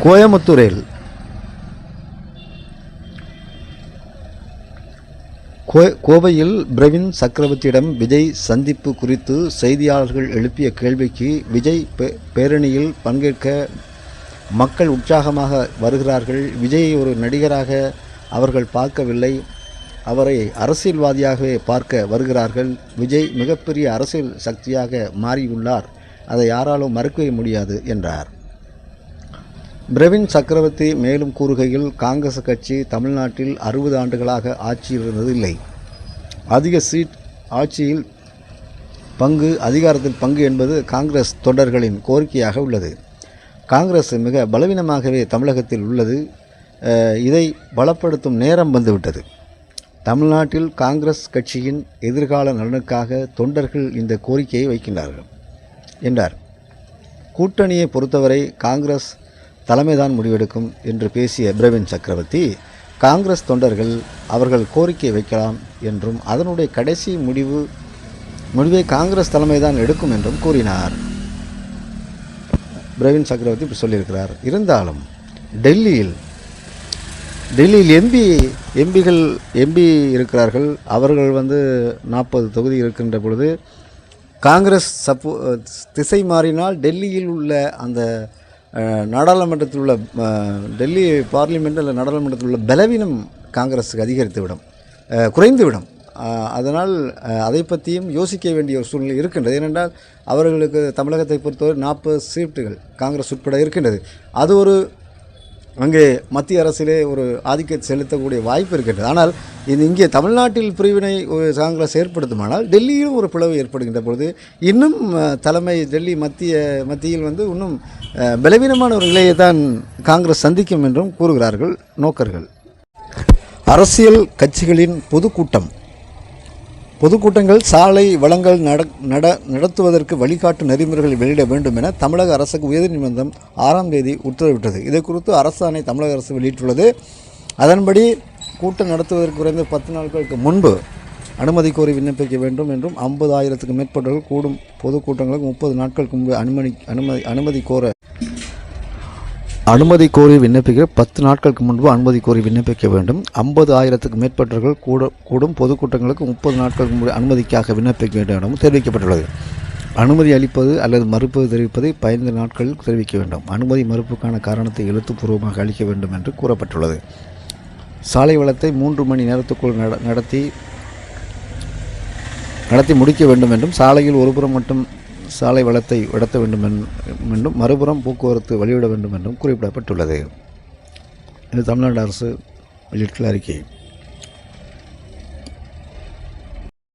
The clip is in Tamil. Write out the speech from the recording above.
கோயமுத்தூரில் கோவையில் பிரவீன் சக்கரவர்த்தியிடம் விஜய் சந்திப்பு குறித்து செய்தியாளர்கள் எழுப்பிய கேள்விக்கு விஜய் பேரணியில் பங்கேற்க மக்கள் உற்சாகமாக வருகிறார்கள், விஜயை ஒரு நடிகராக அவர்கள் பார்க்கவில்லை, அவரை அரசியல்வாதியாகவே பார்க்க வருகிறார்கள், விஜய் மிகப்பெரிய அரசியல் சக்தியாக மாறியுள்ளார், அதை யாராலும் மறுக்கவே முடியாது என்றார். பிரவீன் சக்கரவர்த்தி மேலும் கூறுகையில், காங்கிரஸ் கட்சி தமிழ்நாட்டில் 60 ஆண்டுகளாக ஆட்சியில் இருந்ததில்லை. அதிக சீட் ஆட்சியில் பங்கு, அதிகாரத்தில் பங்கு என்பது காங்கிரஸ் தொண்டர்களின் கோரிக்கையாக உள்ளது. காங்கிரஸ் மிக பலவீனமாகவே தமிழகத்தில் உள்ளது. இதை பலப்படுத்தும் நேரம் வந்துவிட்டது. தமிழ்நாட்டில் காங்கிரஸ் கட்சியின் எதிர்கால நலனுக்காக தொண்டர்கள் இந்த கோரிக்கையை வைக்கின்றார்கள் என்றார். கூட்டணியை பொறுத்தவரை காங்கிரஸ் தலைமைதான் முடிவெடுக்கும் என்று பேசிய பிரவீன் சக்கரவர்த்தி, காங்கிரஸ் தொண்டர்கள் அவர்கள் கோரிக்கை வைக்கலாம் என்றும் அதனுடைய கடைசி முடிவை காங்கிரஸ் தலைமைதான் எடுக்கும் என்றும் கூறினார். பிரவீன் சக்கரவர்த்தி இப்படி சொல்லியிருக்கிறார். இருந்தாலும் டெல்லியில் எம்பி இருக்கிறார்கள். அவர்கள் 40 தொகுதி இருக்கின்ற பொழுது காங்கிரஸ் திசை மாறினால் டெல்லியில் உள்ள அந்த நாடாளுமன்றத்தில் உள்ள டெல்லி பார்லிமெண்ட்டில் நாடாளுமன்றத்தில் உள்ள பலவீனம் காங்கிரஸுக்கு குறைந்துவிடும். அதனால் அதை பற்றியும் யோசிக்க வேண்டிய ஒரு சூழ்நிலை இருக்கின்றது. ஏனென்றால் அவர்களுக்கு தமிழகத்தை பொறுத்தவரை 40 சீட்டுகள் காங்கிரஸ் உட்பட இருக்கின்றது. அது ஒரு அங்கே மத்திய அரசிலே ஒரு ஆதிக்கத்தை செலுத்தக்கூடிய வாய்ப்பு இருக்கின்றது. ஆனால் இங்கே தமிழ்நாட்டில் பிரிவினை காங்கிரஸ் ஏற்படுத்துமானால் டெல்லியிலும் ஒரு பிளவு ஏற்படுகின்ற பொழுது இன்னும் தலைமை டெல்லி மத்தியில் இன்னும் பலவீனமான ஒரு நிலையை தான் காங்கிரஸ் சந்திக்கும் என்றும் கூறுகிறார்கள் நோக்கர்கள். அரசியல் கட்சிகளின் பொதுக்கூட்டங்கள் சாலை வளங்கள் நடத்துவதற்கு வழிகாட்டு நெறிமுறைகளை வெளியிட வேண்டும் என தமிழக அரசுக்கு உயர்நீதிமன்றம் 6ஆம் தேதி உத்தரவிட்டது. இதை குறித்து அரசாணை தமிழக அரசு வெளியிட்டுள்ளது. அதன்படி கூட்டம் நடத்துவதற்கு குறைந்த 10 நாட்களுக்கு முன்பு அனுமதி கோரி விண்ணப்பிக்க வேண்டும் என்றும் 50,000க்கும் மேற்பட்டவர்கள் கூடும் பொதுக்கூட்டங்களுக்கு 30 நாட்களுக்கு முன்பு அனுமதி கோரி விண்ணப்பிக்க 10 நாட்களுக்கு முன்பு அனுமதி கோரி விண்ணப்பிக்க வேண்டும். 50,000க்கும் மேற்பட்டவர்கள் கூடும் பொதுக்கூட்டங்களுக்கு 30 நாட்களுக்கு முன்பு அனுமதிக்காக விண்ணப்பிக்க வேண்டும் எனவும் தெரிவிக்கப்பட்டுள்ளது. அனுமதி அளிப்பது அல்லது மறுப்பது தெரிவிப்பதை 15 நாட்களில் தெரிவிக்க வேண்டும். அனுமதி மறுப்புக்கான காரணத்தை எழுத்துப்பூர்வமாக அளிக்க வேண்டும் என்று கூறப்பட்டுள்ளது. சாலை வளத்தை 3 மணி நேரத்துக்குள் நடத்தி முடிக்க வேண்டும் என்றும், சாலையில் ஒருபுறம் மட்டும் சாலை வளத்தை நடத்த வேண்டும் என்றும், மறுபுறம் போக்குவரத்து வழிவிட வேண்டும் என்றும் குறிப்பிடப்பட்டுள்ளது. இது தமிழ்நாடு அரசு வெளியிட்டுள்ள அறிக்கை.